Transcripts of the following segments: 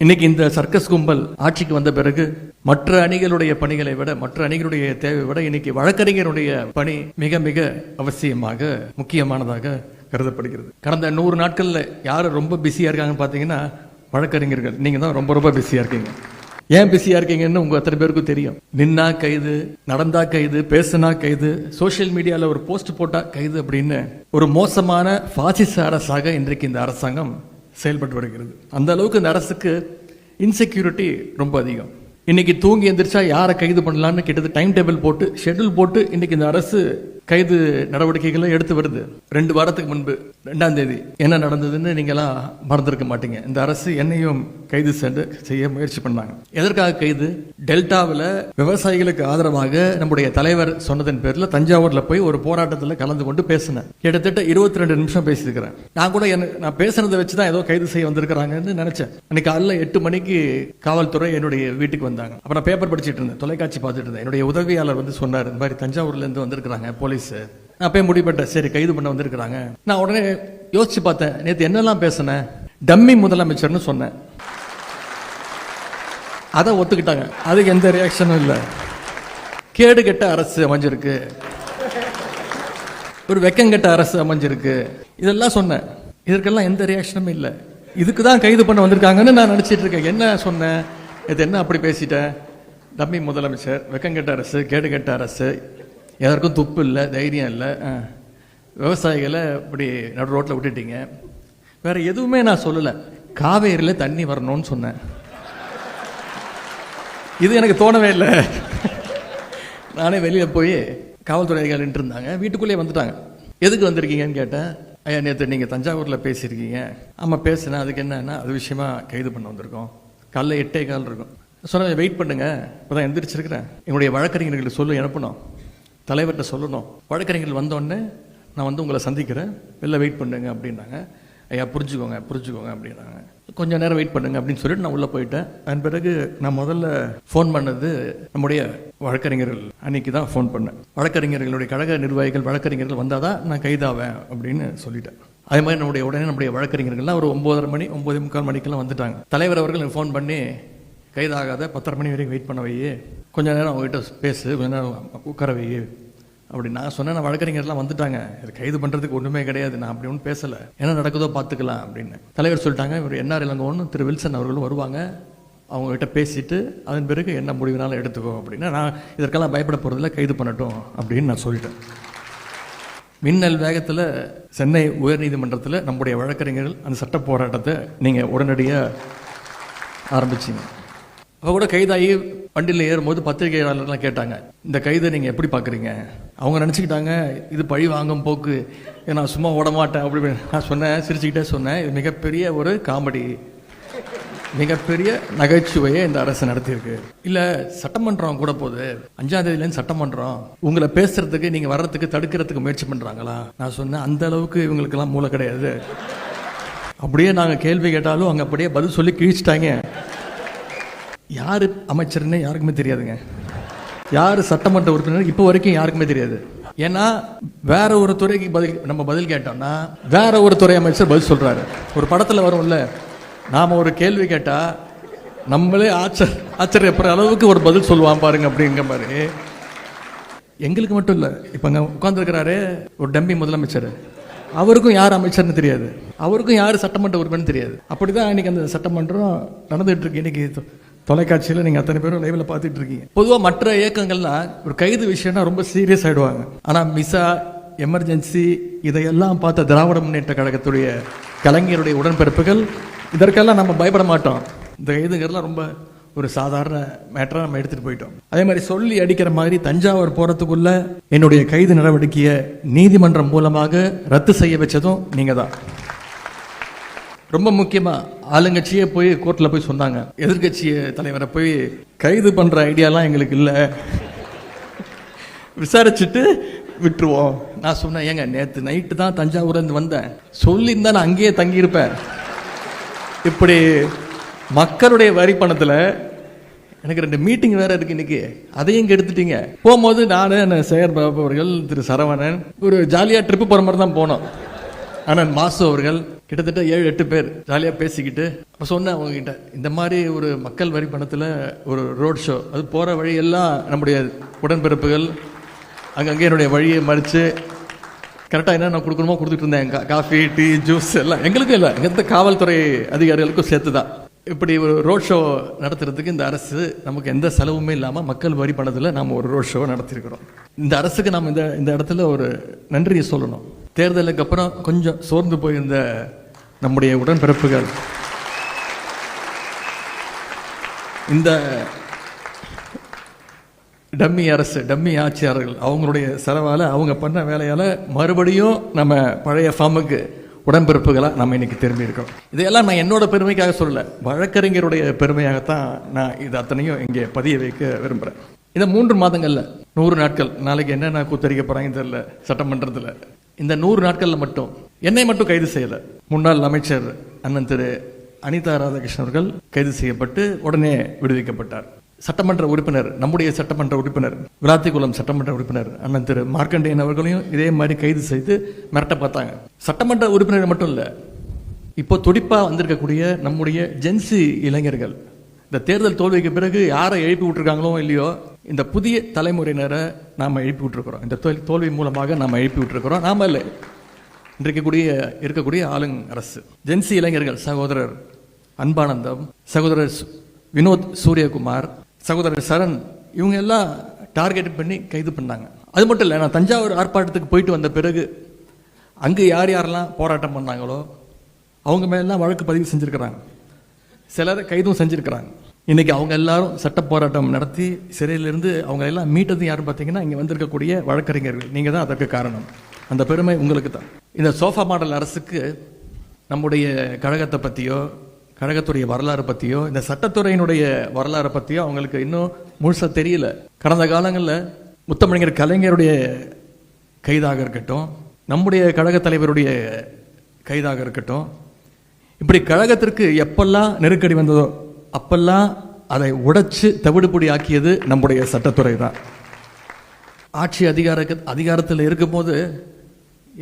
இன்னைக்கு இந்த சர்க்கஸ் கும்பல் ஆட்சிக்கு வந்த பிறகு மற்ற அணிகளுடைய பணிகளை விட, மற்ற அணிகளுடைய தேவை விட இன்னைக்கு வழக்கறிஞருடைய பணி மிக மிக அவசியமாக முக்கியமானதாக கருதப்படுகிறது. கடந்த 100 நாட்கள்ல யாரு ரொம்ப பிஸியா இருக்காங்கன்னு பாத்தீங்கன்னா வழக்கறிஞர்கள். நீங்க தான் ரொம்ப ரொம்ப பிஸியா இருக்கீங்க. ஏன் பிஸியா இருக்கீங்கன்னு உங்க அத்தனை பேருக்கும் தெரியும். நின்னா கைது, நடந்தா கைது, பேசினா கைது, சோசியல் மீடியால ஒரு போஸ்ட் போட்டா கைது அப்படின்னு ஒரு மோசமான பாசிச அரசாக இன்றைக்கு இந்த அரசாங்கம் செயல்பட்டு வருகிறது. அந்த அளவுக்கு இந்த அரசுக்கு இன்செக்யூரிட்டி ரொம்ப அதிகம். இன்னைக்கு தூங்கி எந்திரிச்சா யாரை கைது பண்ணலான்னு கிட்டத்தட்ட டைம் டேபிள் போட்டு ஷெட்யூல் போட்டு இன்னைக்கு இந்த அரசு கைது நடவடிக்கைகளை எடுத்து வருது. 2 வாரத்துக்கு முன்பு 2ஆம் தேதி என்ன நடந்ததுன்னு நீங்களாம் மறந்துருக்க மாட்டீங்க. இந்த அரசு என்னையும் கைது செய்ய முயற்சி பண்ணாங்க. எதற்காக கைது? டெல்டாவில் விவசாயிகளுக்கு ஆதரவாக நம்முடைய தலைவர் சொன்னதன் பேர்ல தஞ்சாவூர்ல போய் ஒரு போராட்டத்தில் கலந்து கொண்டு பேசினேன். கிட்டத்தட்ட 22 நிமிஷம் பேசியிருக்கிறேன். நான் கூட நான் பேசுனதை வச்சுதான் ஏதோ கைது செய்ய வந்திருக்கிறாங்கன்னு நினைச்சேன். அன்னைக்கு காலைல 8 மணிக்கு காவல்துறை என்னுடைய வீட்டுக்கு வந்தாங்க. அப்புறம் பேப்பர் படிச்சுட்டு இருந்தேன், தொலைக்காட்சி பார்த்துட்டு இருந்தேன். என்னுடைய உதவியாளர் வந்து சொன்னார், இந்த மாதிரி தஞ்சாவூர்ல இருந்து வந்திருக்கிறாங்க போலீஸ். நான் போய் முடிப்பட்டேன், சரி கைது பண்ண வந்திருக்கிறாங்க. நான் உடனே யோசிச்சு பார்த்தேன், நேற்று என்னெல்லாம் பேசினேன், டம்மி முதலமைச்சர்னு சொன்னேன். அதை ஒத்துக்கிட்டாங்க. அதுக்கு எந்த ரியாக்ஷனும் இல்லை. கேடு கெட்ட அரசு அமைஞ்சிருக்கு, ஒரு வெக்கங்கெட்ட அரசு அமைஞ்சிருக்கு, இதெல்லாம் சொன்னேன். இதற்கெல்லாம் எந்த ரியாக்ஷனும் இல்லை. இதுக்கு தான் கைது பண்ண வந்திருக்காங்கன்னு நான் நினைச்சிட்டு இருக்கேன். என்ன சொன்னேன், இது என்ன அப்படி பேசிட்டேன்? டம்மி முதலமைச்சர், வெக்கங்கெட்ட அரசு, கேடு கெட்ட அரசு, எதற்கும் துப்பு இல்லை, தைரியம் இல்லை, விவசாயிகளை இப்படி நடு ரோட்டில் விட்டுட்டீங்க. வேற எதுவுமே நான் சொல்லலை. காவேரியில் தண்ணி வரணும்னு சொன்னேன். இது எனக்கு தோணவே இல்லை. நானே வெளியில் போய் காவல்துறை அதிகாரிகள் இருந்தாங்க, வீட்டுக்குள்ளேயே வந்துட்டாங்க. எதுக்கு வந்திருக்கீங்கன்னு கேட்டேன். ஐயா, நேற்று நீங்கள் தஞ்சாவூரில் பேசியிருக்கீங்க. ஆமாம் பேசுனேன். அதுக்கு என்னன்னா அது விஷயமா கைது பண்ண வந்திருக்கோம். காலைல 8:15 இருக்கும். சொன்ன வெயிட் பண்ணுங்க, இப்போதான் எந்திரிச்சிருக்கிறேன். என்னுடைய வழக்கறிஞர்களுக்கு சொல்லி அனுப்பணும், தலைவர்கிட்ட சொல்லணும். வழக்கறிஞர்கள் வந்தோடனே நான் வந்து உங்களை சந்திக்கிறேன், வெளில வெயிட் பண்ணுங்க அப்படின்னாங்க. ஐயா புரிஞ்சுக்கோங்க அப்படின்னாங்க. கொஞ்சம் நேரம் வெயிட் பண்ணுங்க அப்படின்னு சொல்லிட்டு நான் உள்ளே போயிட்டேன். அதன் பிறகு நான் முதல்ல ஃபோன் பண்ணது நம்முடைய வழக்கறிஞர்கள் அன்னைக்கு தான் ஃபோன் பண்ணேன். வழக்கறிஞர்களுடைய கழக நிர்வாகிகள், வழக்கறிஞர்கள் வந்தால் தான் நான் கைதாவேன் அப்படின்னு சொல்லிட்டேன். அதே மாதிரி உடனே நம்முடைய வழக்கறிஞர்கள்லாம் ஒரு 9:30 மணி 9:45 மணிக்கெல்லாம் வந்துட்டாங்க. தலைவர் அவர்கள் எனக்கு ஃபோன் பண்ணி, கைதாகாத 10:30 மணி வரைக்கும் வெயிட் பண்ண வையே, கொஞ்சம் நேரம் அவங்ககிட்ட பேசு, கொஞ்ச நேரம் உட்கார வையே அப்படி நான் சொன்னேன். நான் வழக்கறிஞர்லாம் வந்துட்டாங்க, இது கைது பண்ணுறதுக்கு ஒன்றுமே கிடையாது, நான் அப்படி ஒன்றும் பேசலை, என்ன நடக்குதோ பார்த்துக்கலாம் அப்படின்னு. தலைவர் சொல்லிட்டாங்க, இவர் என்ஆர் இளங்கோன்னு திரு வில்சன் அவர்களும் வருவாங்க, அவங்ககிட்ட பேசிட்டு அதன் பிறகு என்ன முடிவுனாலும் எடுத்துக்கோ அப்படின்னா, நான் இதற்கெல்லாம் பயப்பட போகிறதில்ல, கைது பண்ணட்டும் அப்படின்னு நான் சொல்லிட்டேன். மின்னல் வேகத்தில் சென்னை உயர்நீதிமன்றத்தில் நம்முடைய வழக்கறிஞர்கள் அந்த சட்ட போராட்டத்தை நீங்கள் உடனடியாக ஆரம்பிச்சிங்க. அப்போ கூட கைதாகி வண்டியில் ஏறும்போது பத்திரிகையாளர்லாம் கேட்டாங்க, இந்த கைதை நீங்கள் எப்படி பார்க்குறீங்க? அவங்க நினச்சிக்கிட்டாங்க இது பழி வாங்கும் போக்கு, நான் சும்மா ஓட மாட்டேன் அப்படி. நான் சொன்னேன், சிரிச்சுக்கிட்டே சொன்னேன், இது மிகப்பெரிய ஒரு காமெடி, மிகப்பெரிய நகைச்சுவையை இந்த அரசு நடத்தியிருக்கு. இல்லை சட்டமன்றம் கூட போகுது, 5ஆம் தேதியிலேருந்து சட்டமன்றம், உங்களை பேசுறதுக்கு நீங்கள் வர்றதுக்கு தடுக்கிறதுக்கு முயற்சி பண்ணுறாங்களா? நான் சொன்னேன், அந்த அளவுக்கு இவங்களுக்கெல்லாம் மூளை கிடையாது. அப்படியே நாங்கள் கேள்வி கேட்டாலும் அங்கே அப்படியே பதில் சொல்லி கிழிச்சிட்டாங்க. யார் அமைச்சர்னு யாருக்குமே தெரியாதுங்க, யார் சட்டமன்ற உறுப்பினர் இப்போ வரைக்கும் யாருக்குமே தெரியாது. ஏன்னா வேற ஒரு துறைக்கு நம்ம பதில் கேட்டோம்னா வேற ஒரு துறை அமைச்சர் பதில் சொல்றாரு. ஒரு படத்தில் வரும்ல, நாம ஒரு கேள்வி கேட்டா நம்மளே ஆச்சரியப்படுற அளவுக்கு ஒரு பதில் சொல்லுவான் பாருங்க அப்படிங்கிற மாதிரி. எங்களுக்கு மட்டும் இல்லை, இப்போ அங்கே உட்காந்துருக்கிறாரு ஒரு டம்மி முதலமைச்சர், அவருக்கும் யார் அமைச்சர்னு தெரியாது, அவருக்கும் யார் சட்டமன்ற உறுப்பினர் தெரியாது. அப்படிதான் இன்னைக்கு அந்த சட்டமன்றம் நடந்துட்டு இருக்கு. இன்னைக்கு தொலைக்காட்சியில் நீங்கள் அத்தனை பேரும் லைவ்ல பார்த்துட்டு இருக்கீங்க. பொதுவாக மற்ற இயக்கங்கள்லாம் ஒரு கைது விஷயம்னா ரொம்ப சீரியஸ் ஆகிடுவாங்க. ஆனால் மிசா, எமர்ஜென்சி இதையெல்லாம் பார்த்த திராவிட முன்னேற்ற கழகத்துடைய கலைஞருடைய உடன்பிறப்புகள் இதற்கெல்லாம் நம்ம பயப்பட மாட்டோம். இந்த கைதுங்கிறதுலாம் ரொம்ப ஒரு சாதாரண மேட்டராக நம்ம எடுத்துகிட்டு போயிட்டோம். அதே மாதிரி சொல்லி அடிக்கிற மாதிரி தஞ்சாவூர் போகிறதுக்குள்ள என்னுடைய கைது நடவடிக்கையை நீதிமன்றம் மூலமாக ரத்து செய்ய வச்சதும் நீங்கள் தான். ரொம்ப முக்கியமா ஆளுங்கட்சியே போய் கோர்ட்ல போய் சொன்னாங்க, எதிர்கட்சி தலைவரை போய் கைது பண்ற ஐடியாலாம் எங்களுக்கு இல்லை, விசாரிச்சுட்டு விட்டுருவோம். நான் சொன்னேன், ஏங்க நேற்று நைட்டு தான் தஞ்சாவூர்ல இருந்து வந்தேன், சொல்லியிருந்தா நான் அங்கேயே தங்கியிருப்பேன். இப்படி மக்களுடைய வரி பணத்துல எனக்கு 2 மீட்டிங் வேற இருக்கு இன்னைக்கு, அதையும் எடுத்துட்டீங்க. போகும்போது நானு சேகர் பாபு அவர்கள், திரு சரவணன் ஒரு ஜாலியா ட்ரிப்பு போற மாதிரி தான் போனோம். ஆனால் மாசு அவர்கள் கிட்டத்தட்ட 7-8 பேர் ஜாலியாக பேசிக்கிட்டு அப்போ சொன்னேன் அவங்ககிட்ட, இந்த மாதிரி ஒரு மக்கள் வரி பணத்தில் ஒரு ரோட் ஷோ, அது போகிற வழியெல்லாம் நம்முடைய உடன்பிறப்புகள் அங்கங்கே என்னுடைய வழியை மறித்து கரெக்டாக என்ன நான் கொடுக்கணுமோ கொடுத்துட்டு இருந்தேன். காஃபி, டீ, ஜூஸ் எல்லாம் எங்களுக்கும் இல்லை, எந்த காவல்துறை அதிகாரிகளுக்கும் சேர்த்து தான். இப்படி ஒரு ரோட் ஷோ நடத்துறதுக்கு இந்த அரசு நமக்கு எந்த செலவுமே இல்லாமல் மக்கள் வரி பணத்தில் நாம் ஒரு ரோட் ஷோ நடத்தியிருக்கிறோம். இந்த அரசுக்கு நாம் இந்த இடத்துல ஒரு நன்றியை சொல்லணும். தேர்தலுக்கு அப்புறம் கொஞ்சம் சோர்ந்து போயிருந்த நம்முடைய உடன்பிறப்புகள் இந்த டம்மி அரசு, டம்மி ஆட்சியாளர்கள் அவங்களுடைய செலவால், அவங்க பண்ண வேலையால் மறுபடியும் நம்ம பழைய ஃபார்முக்கு உடன்பிறப்புகளாக நம்ம இன்னைக்கு திரும்பி இருக்கோம். இதையெல்லாம் நான் என்னோட பெருமைக்காக சொல்லலை, வழக்கறிஞருடைய பெருமையாகத்தான் நான் இது அத்தனையும் இங்கே பதிய வைக்க விரும்புகிறேன். இந்த 3 மாதங்களில் 100 நாட்கள், நாளைக்கு என்னென்ன கூத்தரிக்க போகிறாங்க தெரியல சட்டமன்றத்தில். இந்த 100 நாட்களில் மட்டும் என்னை மட்டும் கைது செய்யலை. முன்னாள் அமைச்சர் அண்ணன் திரு அனிதா ராதாகிருஷ்ணன் அவர்கள் கைது செய்யப்பட்டு உடனே விடுவிக்கப்பட்டார். சட்டமன்ற உறுப்பினர், நம்முடைய சட்டமன்ற உறுப்பினர், விளாத்திக்குளம் சட்டமன்ற உறுப்பினர் அண்ணன் திரு மார்க்கண்டேயன் அவர்களையும் இதே மாதிரி கைது செய்து மிரட்ட பார்த்தாங்க. சட்டமன்ற உறுப்பினர் மட்டும் இல்லை, இப்போ துடிப்பா வந்திருக்கக்கூடிய நம்முடைய ஜென்சி இளைஞர்கள் இந்த தேர்தல் தோல்விக்கு பிறகு யாரை எழுப்பி விட்டுருக்காங்களோ இல்லையோ, இந்த புதிய தலைமுறையினரை நாம் எழுப்பி விட்டுருக்கிறோம். இந்த தோல்வி மூலமாக நாம் எழுப்பி விட்டுருக்கிறோம். நாம இல்லை, இன்றைக்கு இருக்கக்கூடிய ஆளுங் அரசு. ஜென்சி இளைஞர்கள் சகோதரர் அன்பானந்தம், சகோதரர் வினோத் சூரியகுமார், சகோதரர் சரண், இவங்க எல்லாம் டார்கெட் பண்ணி கைது பண்ணாங்க. அது மட்டும் இல்லை, நான் தஞ்சாவூர் ஆர்ப்பாட்டத்துக்கு போயிட்டு வந்த பிறகு அங்கே யாரெல்லாம் போராட்டம் பண்ணாங்களோ அவங்க மேலாம் வழக்கு பதிவு செஞ்சுருக்கிறாங்க, சிலர் கைதும் செஞ்சுருக்கிறாங்க. இன்னைக்கு அவங்க எல்லாரும் சட்ட போராட்டம் நடத்தி சிறையிலிருந்து அவங்க எல்லாம் மீட்டது யாரும் பார்த்தீங்கன்னா இங்கே வந்திருக்கக்கூடிய வழக்கறிஞர்கள். நீங்கள் தான் அதற்கு காரணம். அந்த பெருமை உங்களுக்கு தான். இந்த சோஃபா மாடல் அரசுக்கு நம்முடைய கழகத்தை பற்றியோ, கழகத்துடைய வரலாறு பற்றியோ, இந்த சட்டத்துறையினுடைய வரலாறை பற்றியோ அவங்களுக்கு இன்னும் முழுசாக தெரியல. கடந்த காலங்களில் முத்தமிழர் கலைஞருடைய கைதாக இருக்கட்டும், நம்முடைய கழக தலைவருடைய கைதாக இருக்கட்டும், இப்படி கழகத்திற்கு எப்பெல்லாம் நெருக்கடி வந்ததோ அப்பெல்லாம் அதை உடைச்சு தவிடுபொடி ஆக்கியது நம்முடைய சட்டத்துறை தான். ஆட்சி அதிகாரத்தில் இருக்கும்போது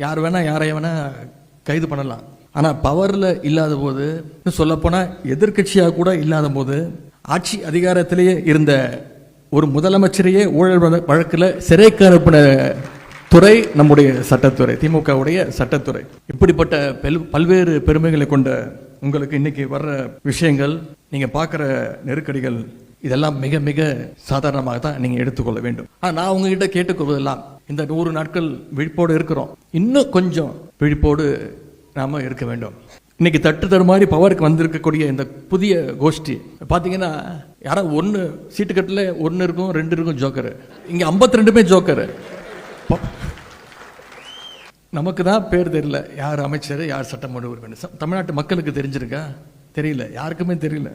யார் வேணா யாரை வேணா கைது பண்ணலாம். ஆனால் பவரில் இல்லாத போது, சொல்லப்போனால் எதிர்கட்சியாக கூட இல்லாத போது, ஆட்சி அதிகாரத்திலேயே இருந்த ஒரு முதலமைச்சரையே ஊழல் வழக்கில் சிறைக்கு அனுப்பின துறை நம்முடைய சட்டத்துறை, திமுகவுடைய சட்டத்துறை. இப்படிப்பட்ட பல்வேறு பெருமைகளை கொண்ட உங்களுக்கு இன்னைக்கு வர்ற விஷயங்கள், நீங்க பார்க்குற நெருக்கடிகள், இதெல்லாம் மிக மிக சாதாரணமாக தான் நீங்க எடுத்துக்கொள்ள வேண்டும். ஆனால் நான் உங்ககிட்ட கேட்டுக்கொள்வதெல்லாம், இந்த 100 நாட்கள் விழிப்போடு இருக்கிறோம், இன்னும் கொஞ்சம் விழிப்போடு நாம இருக்க வேண்டும். இன்னைக்கு தட்டு தடுமாறி பவருக்கு வந்திருக்கக்கூடிய இந்த புதிய கோஷ்டி பார்த்தீங்கன்னா, யாராவது 1 சீட்டு கட்டில் 1 இருக்கும், 2 இருக்கும் ஜோக்கரு. இங்கே 52 ஜோக்கரு. நமக்கு தான் பேர் தெரியல, யார் அமைச்சர் யார் சட்டமன்ற உறுப்பினர். தமிழ்நாட்டு மக்களுக்கு தெரிஞ்சிருக்கா? தெரியல, யாருக்குமே தெரியல.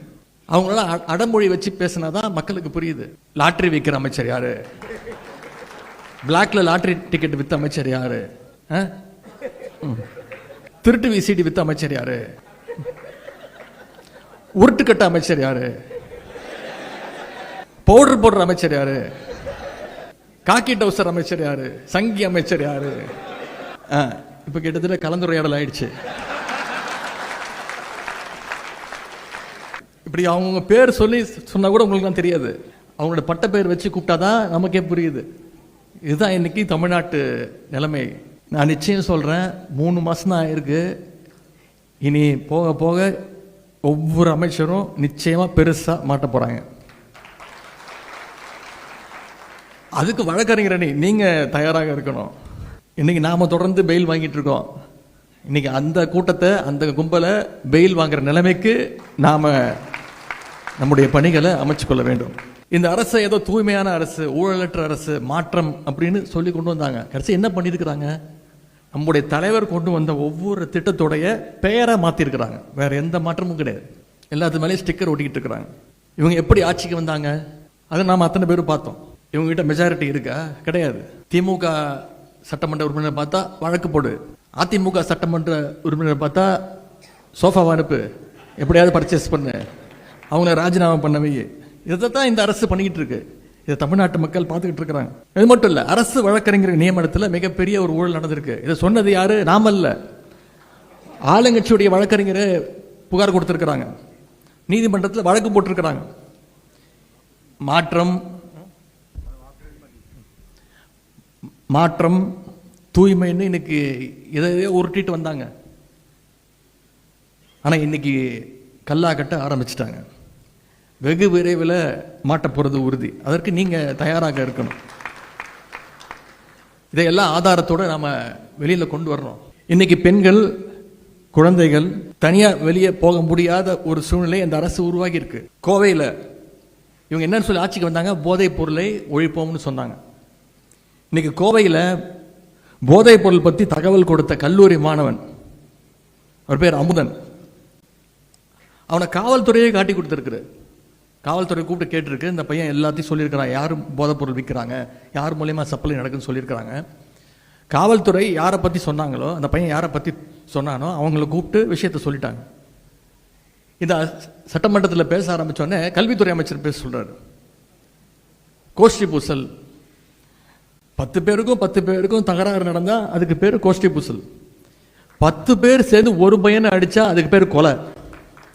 அவங்களால அடமொழி வச்சு பேசினாதான் மக்களுக்கு புரியுது. லாட்டரி விற்கிற அமைச்சர் யாரு, பிளாக்ல லாட்டரி டிக்கெட் வித்த அமைச்சர் யாரு, திருட்டு விசிடி வித்த அமைச்சர் யாரு, உருட்டுக்கட்ட அமைச்சர் யாரு, பவுடர் போடுற அமைச்சர் யாரு, காக்கி டவுசர் அமைச்சர் யாரு, சங்கி அமைச்சர் யாரு. இப்ப கிட்டத்தட்ட கலந்துரையாடல் ஆயிடுச்சு. இப்படி அவங்க பேர் சொல்லி சொன்னா கூட உங்களுக்கு தான் தெரியாது, அவங்களோட பட்ட பேர் வச்சு கூப்பிட்டாதான் நமக்கே புரியுது. இதுதான் இன்னைக்கு தமிழ்நாட்டு நிலைமை. நான் நிச்சயம் சொல்றேன், 3 மாசம் தான் ஆயிருக்கு. இனி போக போக ஒவ்வொரு அமைச்சரும் நிச்சயமா பெருசா மாட்ட போறாங்க. அதுக்கு வழக்கறிஞர் நீங்க தயாராக இருக்கணும். இன்னைக்கு நாம தொடர்ந்து பெயில் வாங்கிட்டு இருக்கோம். இன்னைக்கு அந்த கூட்டத்தை, அந்த கும்பலை பெயில் வாங்குற நிலைமைக்கு நாம நம்முடைய பணிகளை அமைச்சு கொள்ள வேண்டும். இந்த அரசு ஏதோ தூய்மையான அரசு, ஊழலற்ற அரசு, மாற்றம் அப்படின்னு சொல்லி கொண்டு வந்தாங்க. கடைசி என்ன பண்ணிருக்கிறாங்க? நம்முடைய தலைவர் கொண்டு வந்த ஒவ்வொரு திட்டத்தோடைய பெயரை மாத்திருக்கிறாங்க. வேற எந்த மாற்றமும் கிடையாது. எல்லாத்து மேலேயும் ஸ்டிக்கர் ஒட்டிக்கிட்டு இருக்கிறாங்க. இவங்க எப்படி ஆட்சிக்கு வந்தாங்க அதை நாம அத்தனை பேரும் பார்த்தோம். இவங்க கிட்ட மெஜாரிட்டி இருக்கா? கிடையாது. திமுக சட்டமன்ற உறுப்பினர் பார்த்தா வழக்கு போடு, அதிமுக சட்டமன்ற உறுப்பினர் பார்த்தா சோஃபாவை அனுப்பு, எப்படியாவது பர்ச்சேஸ் பண்ணு, அவங்கள ராஜினாமா பண்ணவே. இதைத்தான் இந்த அரசு பண்ணிக்கிட்டு இருக்கு. இதை தமிழ்நாட்டு மக்கள் பார்த்துக்கிட்டு இருக்கிறாங்க. இது மட்டும் இல்லை, அரசு வழக்கறிஞர் நியமனத்தில் மிகப்பெரிய ஒரு ஊழல் நடந்திருக்கு. இதை சொன்னது யாரு? நாம இல்ல, ஆளுங்கட்சியுடைய வழக்கறிஞர் புகார் கொடுத்திருக்கிறாங்க, நீதிமன்றத்தில் வழக்கு போட்டிருக்கிறாங்க. மாற்றம் தூய்மைன்னு இன்னைக்கு இதையே உருட்டிட்டு வந்தாங்க. ஆனால் இன்னைக்கு கல்லா கட்ட ஆரம்பிச்சிட்டாங்க. வெகு விரைவில் மாட்ட போகிறது உறுதி. அதற்கு நீங்கள் தயாராக இருக்கணும். இதையெல்லாம் ஆதாரத்தோடு நாம் வெளியில் கொண்டு வரணும். இன்னைக்கு பெண்கள், குழந்தைகள் தனியாக வெளியே போக முடியாத ஒரு சூழ்நிலை இந்த அரசு உருவாகி இருக்கு. கோவையில் இவங்க என்னன்னு சொல்லி ஆட்சிக்கு வந்தாங்க, போதைப் பொருளை ஒழிப்போம்னு சொன்னாங்க. இன்னைக்கு கோவையில் போதைப் பொருள் பற்றி தகவல் கொடுத்த கல்லூரி மாணவன், அவர் பேர் அமுதன், அவனை காவல்துறையே காட்டி கொடுத்துருக்கு. காவல்துறை கூப்பிட்டு கேட்டிருக்கு, இந்த பையன் எல்லாத்தையும் சொல்லியிருக்கிறான், யார் போதைப் பொருள் விற்கிறாங்க, யார் மூலயமா சப்ளை நடக்குன்னு சொல்லியிருக்கிறாங்க. காவல்துறை யாரை பற்றி சொன்னாங்களோ, அந்த பையன் யாரை பற்றி சொன்னானோ அவங்கள கூப்பிட்டு விஷயத்தை சொல்லிட்டாங்க. இந்த சட்டமன்றத்தில் பேச ஆரம்பித்தோடனே கல்வித்துறை அமைச்சர் பேச சொல்கிறார், கோஷ்டி பூசல், 10 பேருக்கும் தகராறு நடந்தால் அதுக்கு பேர் கோஷ்டி பூசல். 10 பேர் சேர்ந்து ஒரு பையனை அடித்தா அதுக்கு பேர் கொலை,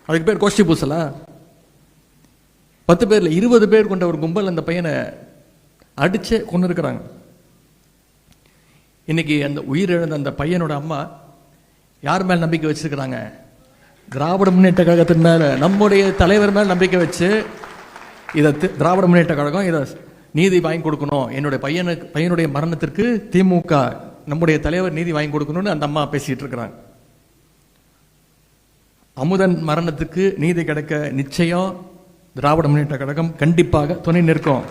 அதுக்கு பேர் கோஷ்டி பூசலா? 10 பேரில் 20 பேர் கொண்ட ஒரு கும்பல் அந்த பையனை அடிச்சு கொண்டு இருக்கிறாங்க. இன்னைக்கு அந்த உயிரிழந்த அந்த பையனோட அம்மா யார் மேல் நம்பிக்கை வச்சிருக்கிறாங்க? திராவிட முன்னேற்ற கழகத்தின் மேல, நம்முடைய தலைவர் மேல் நம்பிக்கை வச்சு இதை திராவிட முன்னேற்ற கழகம் இதை நீதி வாங்கி கொடுக்கணும், என்னுடைய பையனுடைய மரணத்திற்கு திமுக நம்முடைய தலைவர் நீதி வாங்கி கொடுக்கணும்னு அந்த அம்மா பேசிட்டு இருக்கிறாங்க. அமுதன் மரணத்துக்கு நீதி கிடைக்க நிச்சயம் திராவிட முன்னேற்ற கழகம் கண்டிப்பாக துணை நிற்கும்.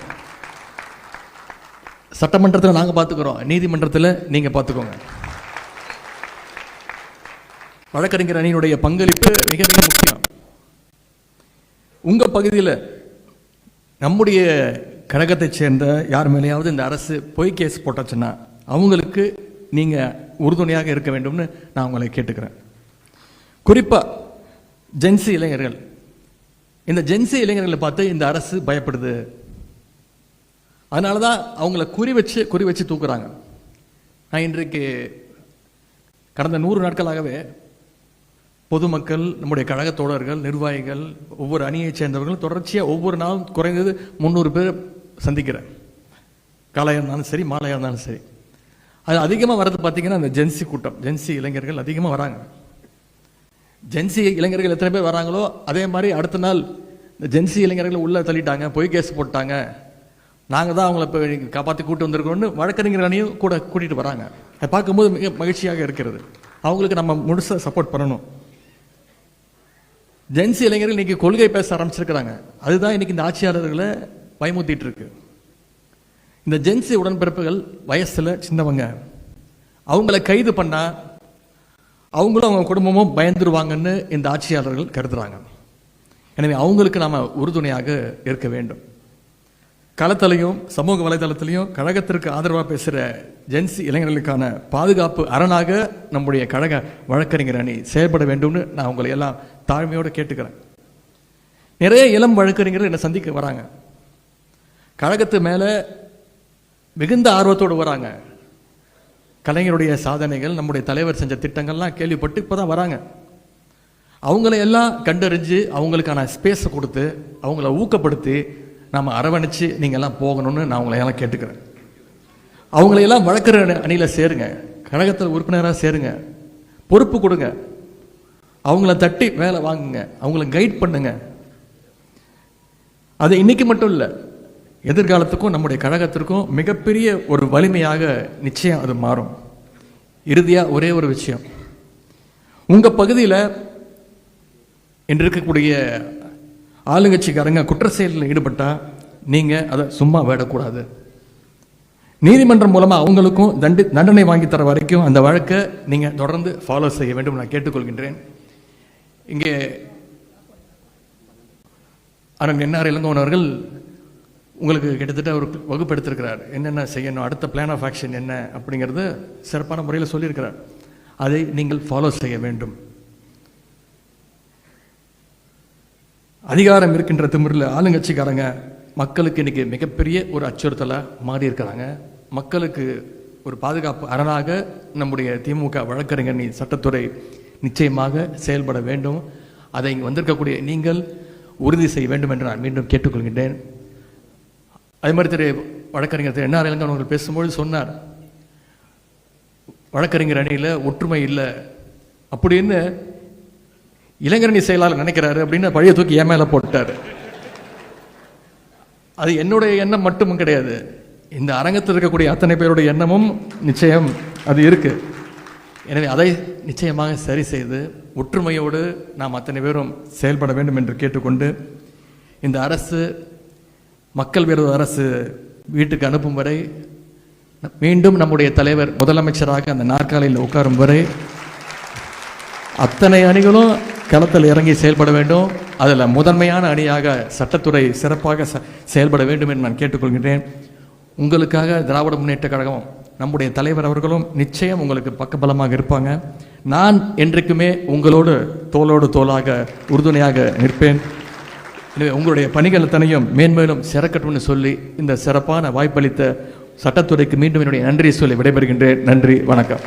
சட்டமன்றத்தில் நாங்கள் பார்த்துக்கிறோம், நீதிமன்றத்தில் நீங்க பார்த்துக்கோங்க. வழக்கறிஞர் அணியினுடைய பங்களிப்பு மிக மிக முக்கியம். உங்க பகுதியில் நம்முடைய கழகத்தை சேர்ந்த யார் மேலேயாவது இந்த அரசு பொய் கேஸ் போட்டாச்சுன்னா அவங்களுக்கு நீங்க உறுதுணையாக இருக்க வேண்டும்னு நான் உங்களை கேட்டுக்கிறேன். குறிப்பா ஜென்சி இளைஞர்கள், இந்த ஜென்சி இளைஞர்களை பார்த்து இந்த அரசு பயப்படுது. அதனாலதான் அவங்கள குறி வச்சு தூக்குறாங்க. நான் இன்றைக்கு கடந்த 100 நாட்களாகவே பொதுமக்கள், நம்முடைய கழக தோழர்கள், நிர்வாகிகள், ஒவ்வொரு அணியை சேர்ந்தவர்கள் தொடர்ச்சியாக ஒவ்வொரு நாளும் குறைந்தது 300 பேர் சந்திக்கிறேன். காலையாக இருந்தாலும் சரி, மாலையாக இருந்தாலும் சரி. அது அதிகமாக வர்றது பார்த்தீங்கன்னா அந்த ஜென்சி கூட்டம், ஜென்சி இளைஞர்கள் அதிகமாக வராங்க. ஜென்சி இளைஞர்கள் எத்தனை பேர் வராங்களோ அதே மாதிரி அடுத்த நாள் இந்த ஜென்சி இளைஞர்களை உள்ளே தள்ளிட்டாங்க, பொய் கேஸ் போட்டாங்க, நாங்கள் தான் அவங்கள இப்போ காப்பாற்றி கூட்டு வந்திருக்கோம்னு வழக்கறிஞர் அணியும் கூட கூட்டிகிட்டு வராங்க. அதை பார்க்கும்போது மிக மகிழ்ச்சியாக இருக்கிறது. அவங்களுக்கு நம்ம முழுசாக சப்போர்ட் பண்ணணும். ஜென்சி இளைஞர்கள் இன்னைக்கு கொள்கை பேச ஆரம்பிச்சிருக்கிறாங்க. அதுதான் இன்னைக்கு இந்த ஆட்சியாளர்களை பயமுத்திட்டு இருக்கு. இந்த ஜென்சி உடன்பிறப்புகள் வயசுல சின்னவங்க, அவங்கள கைது பண்ணா அவங்களும் அவங்க குடும்பமும் பயந்துருவாங்கன்னு இந்த ஆட்சியாளர்கள் கருதுறாங்க. எனவே அவங்களுக்கு நாம உறுதுணையாக இருக்க வேண்டும். களத்திலையும் சமூக வலைதளத்திலையும் கழகத்திற்கு ஆதரவாக பேசுகிற ஜென்சி இளைஞர்களுக்கான பாதுகாப்பு அரணாக நம்முடைய கழக வழக்கறிஞர் அணி செயல்பட வேண்டும்னு நான் உங்களை எல்லாம் தாழ்மையோடு கேட்டுக்கிறேன். நிறைய இளம் வழக்கறிஞர்கள் என்னை சந்திக்க வராங்க, கழகத்து மேலே மிகுந்த ஆர்வத்தோடு வராங்க. கலைஞருடைய சாதனைகள், நம்முடைய தலைவர் செஞ்ச திட்டங்கள்லாம் கேள்விப்பட்டு இப்போ தான் வராங்க. அவங்கள எல்லாம் கண்டறிஞ்சு அவங்களுக்கான ஸ்பேஸை கொடுத்து அவங்கள ஊக்கப்படுத்தி நாம் அரவணைச்சு நீங்கள் எல்லாம் போகணும்னு நான் உங்களை எல்லாம் கேட்டுக்கிறேன். அவங்களையெல்லாம் வழக்கறிஞர் அணியில் சேருங்க, கழகத்தில் உறுப்பினராக சேருங்க, பொறுப்பு கொடுங்க, அவங்கள தட்டி வேலை வாங்குங்க, அவங்கள கைட் பண்ணுங்க. அது இன்னைக்கு மட்டும் இல்லை, எதிர்காலத்துக்கும் நம்முடைய கழகத்திற்கும் மிகப்பெரிய ஒரு வலிமையாக நிச்சயம் அது மாறும். இறுதியாக ஒரே ஒரு விஷயம், உங்கள் பகுதியில் இன்று இருக்கக்கூடிய ஆளுங்கட்சிக்காரங்க குற்ற செயலில் ஈடுபட்டால் நீங்கள் அதை சும்மா விடக்கூடாது. நீதிமன்றம் மூலமாக அவங்களுக்கும் தண்டனை வாங்கி தர வரைக்கும் அந்த வழக்கை நீங்கள் தொடர்ந்து ஃபாலோ செய்ய வேண்டும் நான் கேட்டுக்கொள்கின்றேன். இங்கே அண்ணன் என்ஆர் இளங்கோவன் அவர்கள் உங்களுக்கு கிட்டத்தட்ட ஒரு வகுப்பு எடுத்திருக்கிறார், என்னென்ன செய்யணும், அடுத்த பிளான் ஆஃப் ஆக்ஷன் என்ன அப்படிங்கிறத சிறப்பான முறையில் சொல்லியிருக்கிறார். அதை நீங்கள் ஃபாலோ செய்ய வேண்டும். அதிகாரம் இருக்கின்ற திமிரில் ஆளுங்கட்சிக்காரங்க மக்களுக்கு இன்னைக்கு மிகப்பெரிய ஒரு அச்சுறுத்தலாக மாறி இருக்கிறாங்க. மக்களுக்கு ஒரு பாதுகாப்பு அரணாக நம்முடைய திமுக வழக்கறிஞர் சட்டத்துறை நிச்சயமாக செயல்பட வேண்டும். அதை இங்கே வந்திருக்கக்கூடிய நீங்கள் உறுதி செய்ய வேண்டும் என்று நான் மீண்டும் கேட்டுக்கொள்கின்றேன். அதே மாதிரி திரு வழக்கறிஞர் திரு என்ஆர் இளங்கோவன் அவர்கள் பேசும்போது சொன்னார், வழக்கறிஞர் அணியில் ஒற்றுமை இல்லை அப்படின்னு இளைஞரணி செயலாளர் நினைக்கிறாரு அப்படின்னு பழைய தூக்கி என் மேலே போட்டார். அது என்னுடைய எண்ணம் மட்டும் கிடையாது, இந்த அரங்கத்தில் இருக்கக்கூடிய அத்தனை பேருடைய எண்ணமும் நிச்சயம் அது இருக்கு. எனவே அதை நிச்சயமாக சரி செய்து ஒற்றுமையோடு நாம் அத்தனை பேரும் செயல்பட வேண்டும் என்று கேட்டுக்கொண்டு, இந்த அரசு மக்கள் விரோத அரசு வீட்டுக்கு அனுப்பும் வரை, மீண்டும் நம்முடைய தலைவர் முதலமைச்சராக அந்த நாற்காலியில் உட்காரும் வரை அத்தனை அணிகளும் களத்தில் இறங்கி செயல்பட வேண்டும். அதில் முதன்மையான அணியாக சட்டத்துறை சிறப்பாக செயல்பட வேண்டும் என்று நான் கேட்டுக்கொள்கின்றேன். உங்களுக்காக திராவிட முன்னேற்ற கழகம் நம்முடைய தலைவர் அவர்களும் நிச்சயம் உங்களுக்கு பக்கபலமாக இருப்பாங்க. நான் என்றைக்குமே உங்களோடு தோளோடு தோளாக உறுதுணையாக நிற்பேன். எனவே உங்களுடைய பணிகள் அத்தனையும் மேன்மேலும் சிறக்கட்டும்னு சொல்லி இந்த சிறப்பான வாய்ப்பளித்த சட்டத்துறைக்கு மீண்டும் என்னுடைய நன்றியை சொல்லி விடைபெறுகின்றேன். நன்றி, வணக்கம்.